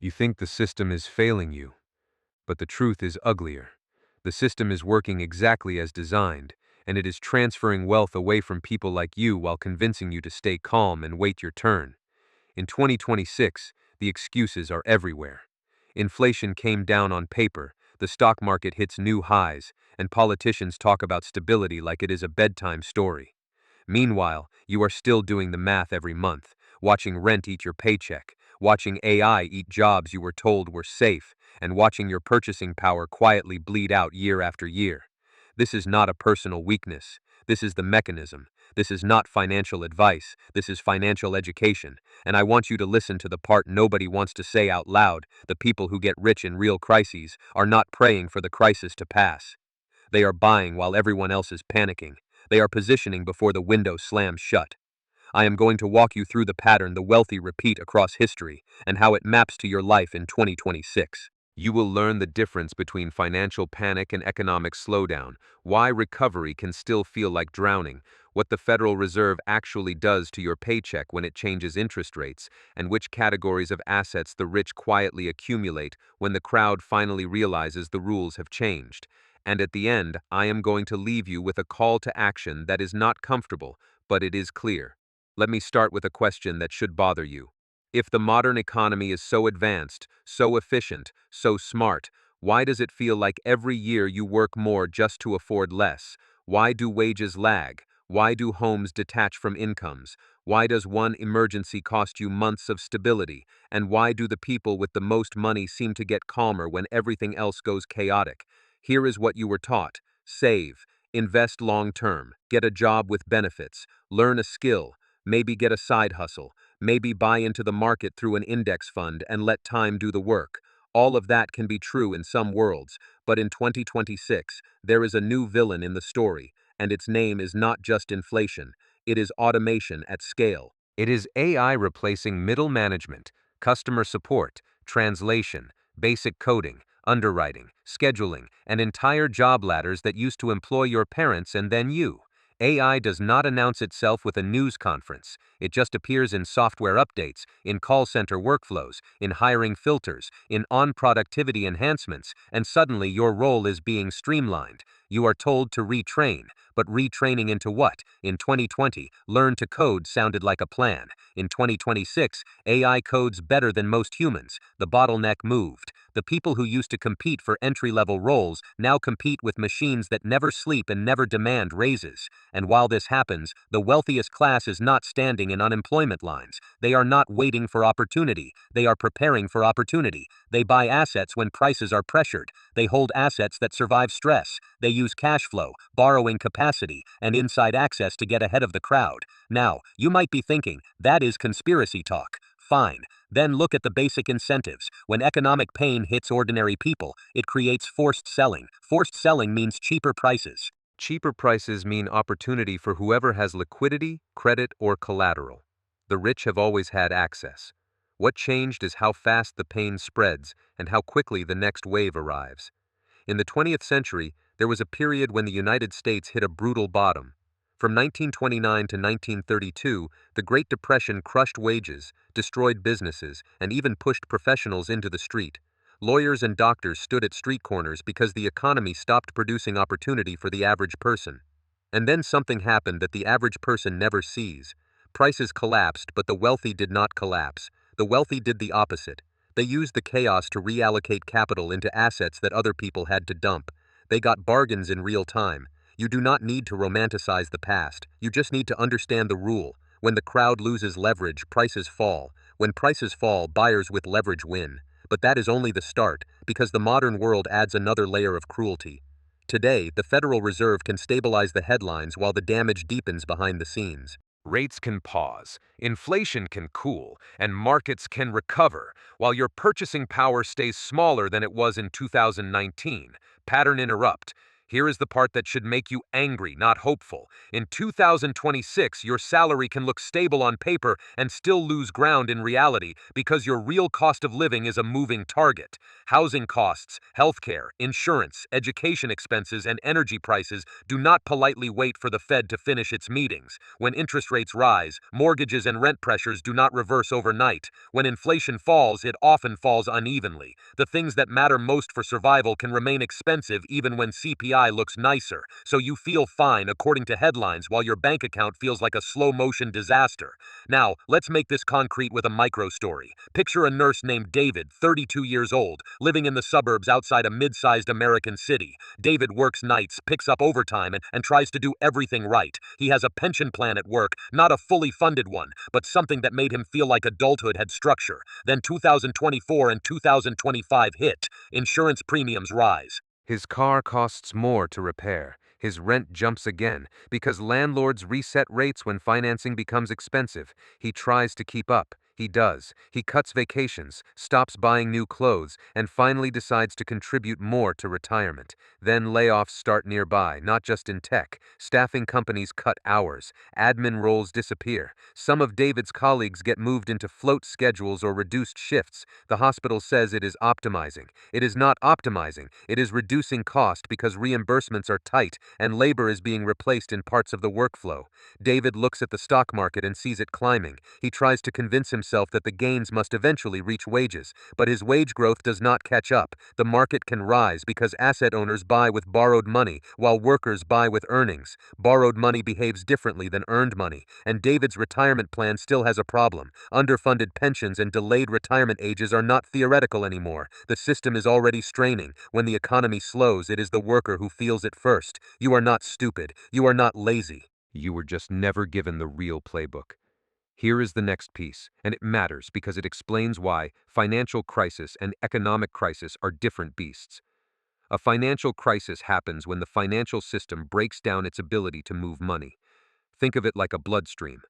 You think the system is failing you, but the truth is uglier. The system is working exactly as designed, and it is transferring wealth away from people like you while convincing you to stay calm and wait your turn. In 2026, the excuses are everywhere. Inflation came down on paper, the stock market hits new highs, and politicians talk about stability like it is a bedtime story. Meanwhile, you are still doing the math every month, watching rent eat your paycheck, watching AI eat jobs you were told were safe, and watching your purchasing power quietly bleed out year after year. This is not a personal weakness. This is the mechanism. This is not financial advice. This is financial education. And I want you to listen to the part nobody wants to say out loud. The people who get rich in real crises are not praying for the crisis to pass. They are buying while everyone else is panicking. They are positioning before the window slams shut. I am going to walk you through the pattern the wealthy repeat across history and how it maps to your life in 2026. You will learn the difference between financial panic and economic slowdown, why recovery can still feel like drowning, what the Federal Reserve actually does to your paycheck when it changes interest rates, and which categories of assets the rich quietly accumulate when the crowd finally realizes the rules have changed. And at the end, I am going to leave you with a call to action that is not comfortable, but it is clear. Let me start with a question that should bother you. If the modern economy is so advanced, so efficient, so smart, why does it feel like every year you work more just to afford less? Why do wages lag? Why do homes detach from incomes? Why does one emergency cost you months of stability? And why do the people with the most money seem to get calmer when everything else goes chaotic? Here is what you were taught. Save, invest long term, get a job with benefits, learn a skill, maybe get a side hustle, maybe buy into the market through an index fund and let time do the work. All of that can be true in some worlds, but in 2026, there is a new villain in the story, and its name is not just inflation, it is automation at scale. It is AI replacing middle management, customer support, translation, basic coding, underwriting, scheduling, and entire job ladders that used to employ your parents and then you. AI does not announce itself with a news conference. It just appears in software updates, in call center workflows, in hiring filters, in on-productivity enhancements, and suddenly your role is being streamlined. You are told to retrain, but retraining into what? In 2020, learn to code sounded like a plan. In 2026, AI codes better than most humans. The bottleneck moved. The people who used to compete for entry-level roles now compete with machines that never sleep and never demand raises. And while this happens, the wealthiest class is not standing in unemployment lines. They are not waiting for opportunity. They are preparing for opportunity. They buy assets when prices are pressured. They hold assets that survive stress. They use cash flow, borrowing capacity, and inside access to get ahead of the crowd. Now, you might be thinking, that is conspiracy talk. Fine. Then look at the basic incentives. When economic pain hits ordinary people, it creates forced selling. Forced selling means cheaper prices. Cheaper prices mean opportunity for whoever has liquidity, credit, or collateral. The rich have always had access. What changed is how fast the pain spreads and how quickly the next wave arrives. In the 20th century, there was a period when the United States hit a brutal bottom. From 1929 to 1932, the Great Depression crushed wages, destroyed businesses, and even pushed professionals into the street. Lawyers and doctors stood at street corners because the economy stopped producing opportunity for the average person. And then something happened that the average person never sees. Prices collapsed, but the wealthy did not collapse. The wealthy did the opposite. They used the chaos to reallocate capital into assets that other people had to dump. They got bargains in real time. You do not need to romanticize the past. You just need to understand the rule. When the crowd loses leverage, prices fall. When prices fall, buyers with leverage win. But that is only the start, because the modern world adds another layer of cruelty. Today, the Federal Reserve can stabilize the headlines while the damage deepens behind the scenes. Rates can pause, inflation can cool, and markets can recover, while your purchasing power stays smaller than it was in 2019. Pattern interrupt. Here is the part that should make you angry, not hopeful. In 2026, your salary can look stable on paper and still lose ground in reality because your real cost of living is a moving target. Housing costs, healthcare, insurance, education expenses, and energy prices do not politely wait for the Fed to finish its meetings. When interest rates rise, mortgages and rent pressures do not reverse overnight. When inflation falls, it often falls unevenly. The things that matter most for survival can remain expensive even when CPI looks nicer, so you feel fine according to headlines while your bank account feels like a slow-motion disaster. Now, let's make this concrete with a micro story. Picture a nurse named David, 32 years old, living in the suburbs outside a mid-sized American city. David works nights, picks up overtime, and tries to do everything right. He has a pension plan at work, not a fully funded one, but something that made him feel like adulthood had structure. Then 2024 and 2025 hit. Insurance premiums rise. His car costs more to repair. His rent jumps again because landlords reset rates when financing becomes expensive. He tries to keep up. He does. He cuts vacations, stops buying new clothes, and finally decides to contribute more to retirement. Then layoffs start nearby, not just in tech. Staffing companies cut hours. Admin roles disappear. Some of David's colleagues get moved into float schedules or reduced shifts. The hospital says it is optimizing. It is not optimizing. It is reducing cost because reimbursements are tight and labor is being replaced in parts of the workflow. David looks at the stock market and sees it climbing. He tries to convince himself that the gains must eventually reach wages, but his wage growth does not catch up. The market can rise because asset owners buy with borrowed money, while workers buy with earnings. Borrowed money behaves differently than earned money, and David's retirement plan still has a problem. Underfunded pensions and delayed retirement ages are not theoretical anymore. The system is already straining. When the economy slows, it is the worker who feels it first. You are not stupid. You are not lazy. You were just never given the real playbook. Here is the next piece, and it matters because it explains why financial crisis and economic crisis are different beasts. A financial crisis happens when the financial system breaks down its ability to move money. Think of it like a bloodstream.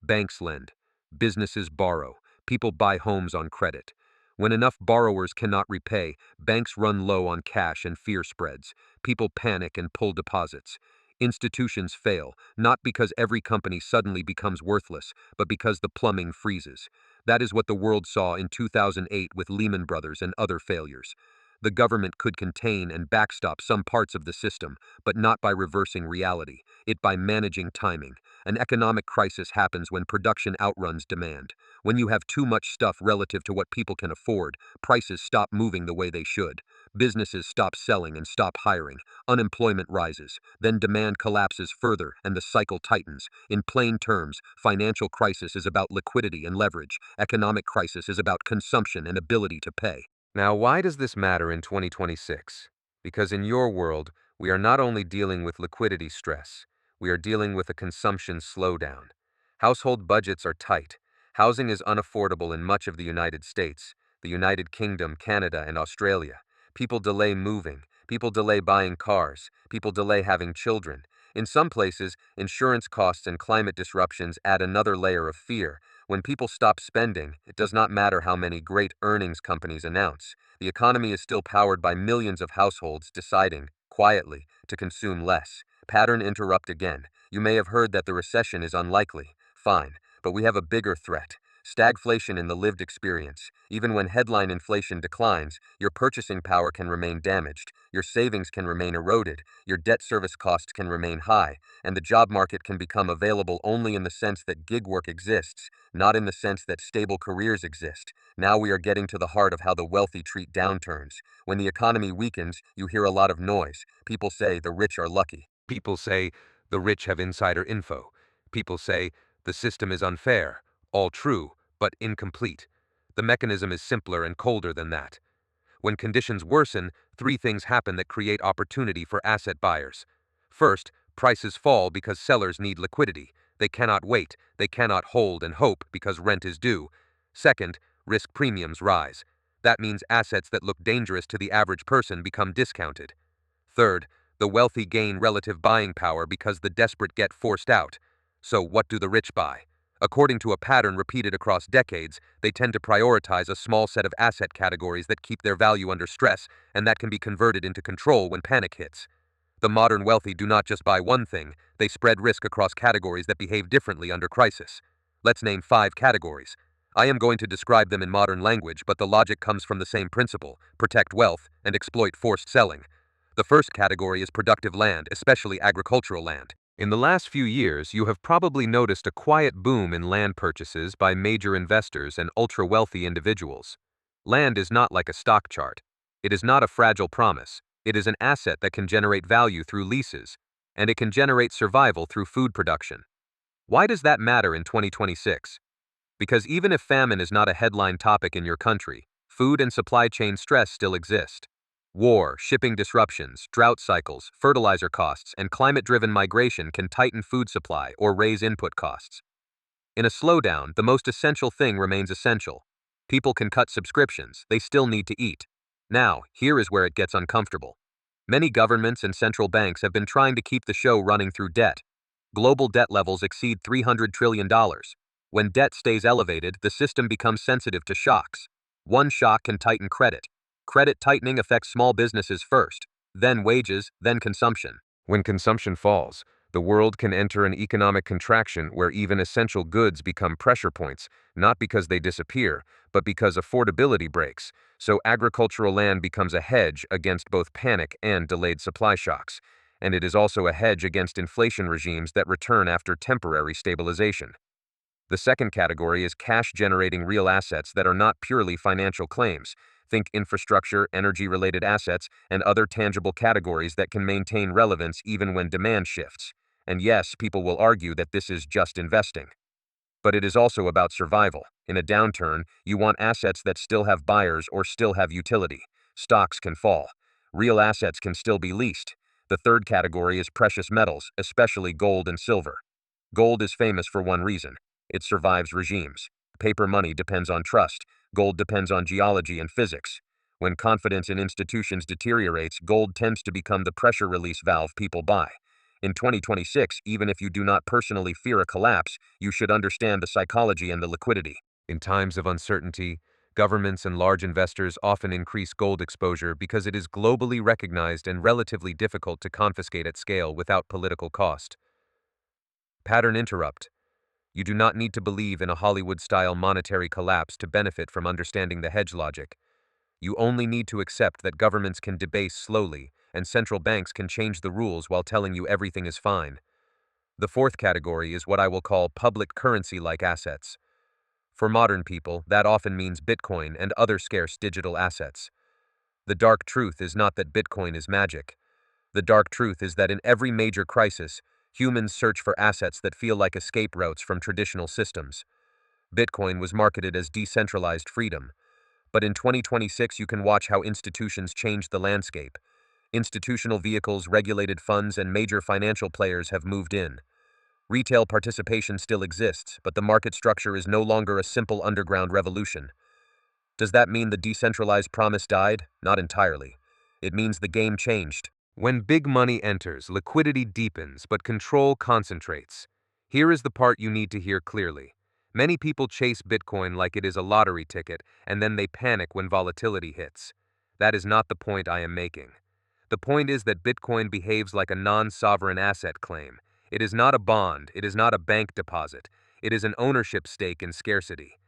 Banks lend, businesses borrow, people buy homes on credit. When enough borrowers cannot repay, banks run low on cash and fear spreads. People panic and pull deposits. Institutions fail, not because every company suddenly becomes worthless, but because the plumbing freezes. That is what the world saw in 2008 with Lehman Brothers and other failures. The government could contain and backstop some parts of the system, but not by reversing reality, it by managing timing. An economic crisis happens when production outruns demand. When you have too much stuff relative to what people can afford, prices stop moving the way they should. Businesses stop selling and stop hiring. Unemployment rises. Then demand collapses further and the cycle tightens. In plain terms, financial crisis is about liquidity and leverage. Economic crisis is about consumption and ability to pay. Now, why does this matter in 2026? Because in your world, we are not only dealing with liquidity stress, we are dealing with a consumption slowdown. Household budgets are tight. Housing is unaffordable in much of the United States, the United Kingdom, Canada, and Australia. People delay moving. People delay buying cars. People delay having children. In some places, insurance costs and climate disruptions add another layer of fear. When people stop spending, it does not matter how many great earnings companies announce. The economy is still powered by millions of households deciding, quietly, to consume less. Pattern interrupt again. You may have heard that the recession is unlikely. Fine, but we have a bigger threat. Stagflation in the lived experience. Even when headline inflation declines, your purchasing power can remain damaged, your savings can remain eroded, your debt service costs can remain high, and the job market can become available only in the sense that gig work exists, not in the sense that stable careers exist. Now we are getting to the heart of how the wealthy treat downturns. When the economy weakens, you hear a lot of noise. People say the rich are lucky. People say the rich have insider info. People say the system is unfair. All true, but incomplete. The mechanism is simpler and colder than that. When conditions worsen, three things happen that create opportunity for asset buyers. First, prices fall because sellers need liquidity. They cannot wait, they cannot hold and hope because rent is due. Second, risk premiums rise. That means assets that look dangerous to the average person become discounted. Third, the wealthy gain relative buying power because the desperate get forced out. So what do the rich buy? According to a pattern repeated across decades, they tend to prioritize a small set of asset categories that keep their value under stress and that can be converted into control when panic hits. The modern wealthy do not just buy one thing, they spread risk across categories that behave differently under crisis. Let's name 5 categories. I am going to describe them in modern language, but the logic comes from the same principle: protect wealth and exploit forced selling. The first category is productive land, especially agricultural land. In the last few years, you have probably noticed a quiet boom in land purchases by major investors and ultra-wealthy individuals. Land is not like a stock chart. It is not a fragile promise. It is an asset that can generate value through leases, and it can generate survival through food production. Why does that matter in 2026? Because even if famine is not a headline topic in your country, food and supply chain stress still exist. War, shipping disruptions, drought cycles, fertilizer costs, and climate-driven migration can tighten food supply or raise input costs. In a slowdown, the most essential thing remains essential. People can cut subscriptions, they still need to eat. Now, here is where it gets uncomfortable. Many governments and central banks have been trying to keep the show running through debt. Global debt levels exceed $300 trillion. When debt stays elevated, the system becomes sensitive to shocks. One shock can tighten credit. Credit tightening affects small businesses first, then wages, then consumption. When consumption falls, the world can enter an economic contraction where even essential goods become pressure points, not because they disappear, but because affordability breaks. So agricultural land becomes a hedge against both panic and delayed supply shocks. And it is also a hedge against inflation regimes that return after temporary stabilization. The second category is cash-generating real assets that are not purely financial claims. Think infrastructure, energy-related assets, and other tangible categories that can maintain relevance even when demand shifts. And yes, people will argue that this is just investing. But it is also about survival. In a downturn, you want assets that still have buyers or still have utility. Stocks can fall. Real assets can still be leased. The third category is precious metals, especially gold and silver. Gold is famous for one reason: it survives regimes. Paper money depends on trust. Gold depends on geology and physics. When confidence in institutions deteriorates, gold tends to become the pressure release valve people buy. In 2026, even if you do not personally fear a collapse, you should understand the psychology and the liquidity. In times of uncertainty, governments and large investors often increase gold exposure because it is globally recognized and relatively difficult to confiscate at scale without political cost. Pattern interrupt. You do not need to believe in a Hollywood-style monetary collapse to benefit from understanding the hedge logic. You only need to accept that governments can debase slowly, and central banks can change the rules while telling you everything is fine. The fourth category is what I will call public currency-like assets. For modern people, that often means Bitcoin and other scarce digital assets. The dark truth is not that Bitcoin is magic. The dark truth is that in every major crisis, humans search for assets that feel like escape routes from traditional systems. Bitcoin was marketed as decentralized freedom, but in 2026 you can watch how institutions changed the landscape. Institutional vehicles, regulated funds, and major financial players have moved in. Retail participation still exists, but the market structure is no longer a simple underground revolution. Does that mean the decentralized promise died? Not entirely. It means the game changed. When big money enters, liquidity deepens, but control concentrates. Here is the part you need to hear clearly. Many people chase Bitcoin like it is a lottery ticket, and then they panic when volatility hits. That is not the point I am making. The point is that Bitcoin behaves like a non-sovereign asset claim. It is not a bond, it is not a bank deposit. It is an ownership stake in scarcity.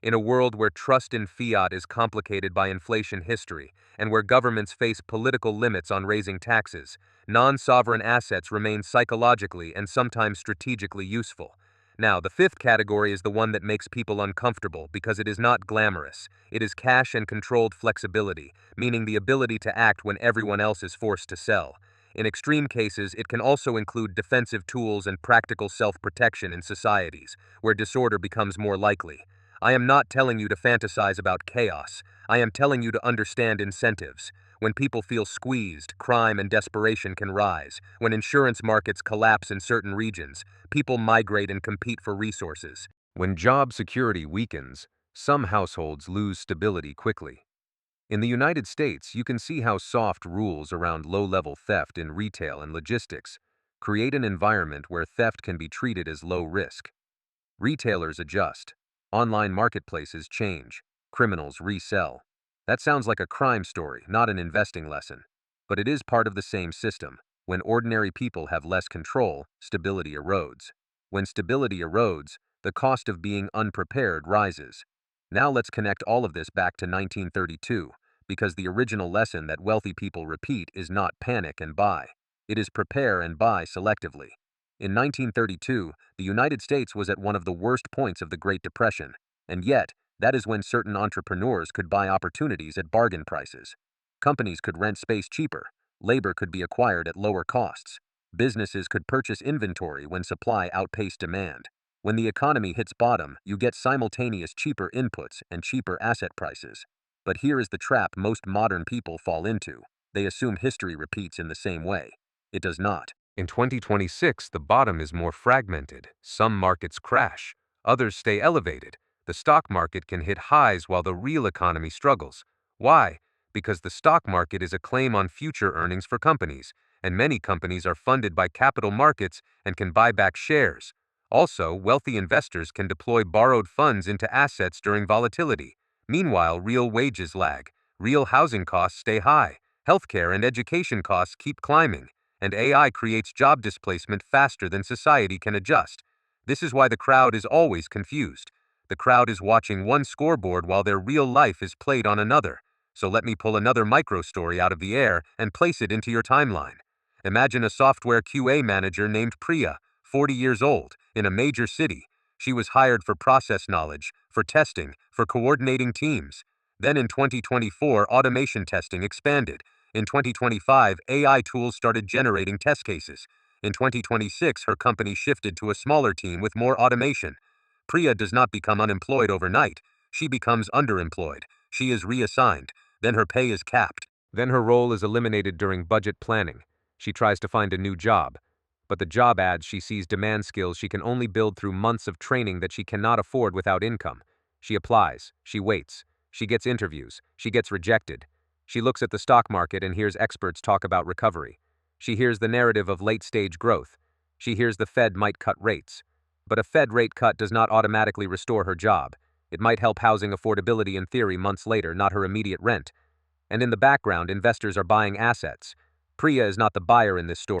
In a world where trust in fiat is complicated by inflation history, and where governments face political limits on raising taxes, non-sovereign assets remain psychologically and sometimes strategically useful. Now, the fifth category is the one that makes people uncomfortable because it is not glamorous. It is cash and controlled flexibility, meaning the ability to act when everyone else is forced to sell. In extreme cases, it can also include defensive tools and practical self-protection in societies, where disorder becomes more likely. I am not telling you to fantasize about chaos. I am telling you to understand incentives. When people feel squeezed, crime and desperation can rise. When insurance markets collapse in certain regions, people migrate and compete for resources. When job security weakens, some households lose stability quickly. In the United States, you can see how soft rules around low-level theft in retail and logistics create an environment where theft can be treated as low risk. Retailers adjust. Online marketplaces change. Criminals resell. That sounds like a crime story, not an investing lesson. But it is part of the same system. When ordinary people have less control, stability erodes. When stability erodes, the cost of being unprepared rises. Now let's connect all of this back to 1932, because the original lesson that wealthy people repeat is not panic and buy. It is prepare and buy selectively. In 1932, the United States was at one of the worst points of the Great Depression, and yet, that is when certain entrepreneurs could buy opportunities at bargain prices. Companies could rent space cheaper, labor could be acquired at lower costs, businesses could purchase inventory when supply outpaced demand. When the economy hits bottom, you get simultaneous cheaper inputs and cheaper asset prices. But here is the trap most modern people fall into. They assume history repeats in the same way. It does not. In 2026, the bottom is more fragmented. Some markets crash, others stay elevated. The stock market can hit highs while the real economy struggles. Why? Because the stock market is a claim on future earnings for companies, and many companies are funded by capital markets and can buy back shares. Also, wealthy investors can deploy borrowed funds into assets during volatility. Meanwhile, real wages lag, real housing costs stay high, healthcare and education costs keep climbing, and AI creates job displacement faster than society can adjust. This is why the crowd is always confused. The crowd is watching one scoreboard while their real life is played on another. So let me pull another micro story out of the air and place it into your timeline. Imagine a software QA manager named Priya, 40 years old, in a major city. She was hired for process knowledge, for testing, for coordinating teams. Then in 2024, automation testing expanded. In 2025, AI tools started generating test cases. In 2026, her company shifted to a smaller team with more automation. Priya does not become unemployed overnight. She becomes underemployed. She is reassigned. Then her pay is capped. Then her role is eliminated during budget planning. She tries to find a new job. But the job ads she sees demand skills she can only build through months of training that she cannot afford without income. She applies. She waits. She gets interviews. She gets rejected. She looks at the stock market and hears experts talk about recovery. She hears the narrative of late-stage growth. She hears the Fed might cut rates. But a Fed rate cut does not automatically restore her job. It might help housing affordability in theory months later, not her immediate rent. And in the background, investors are buying assets. Priya is not the buyer in this story.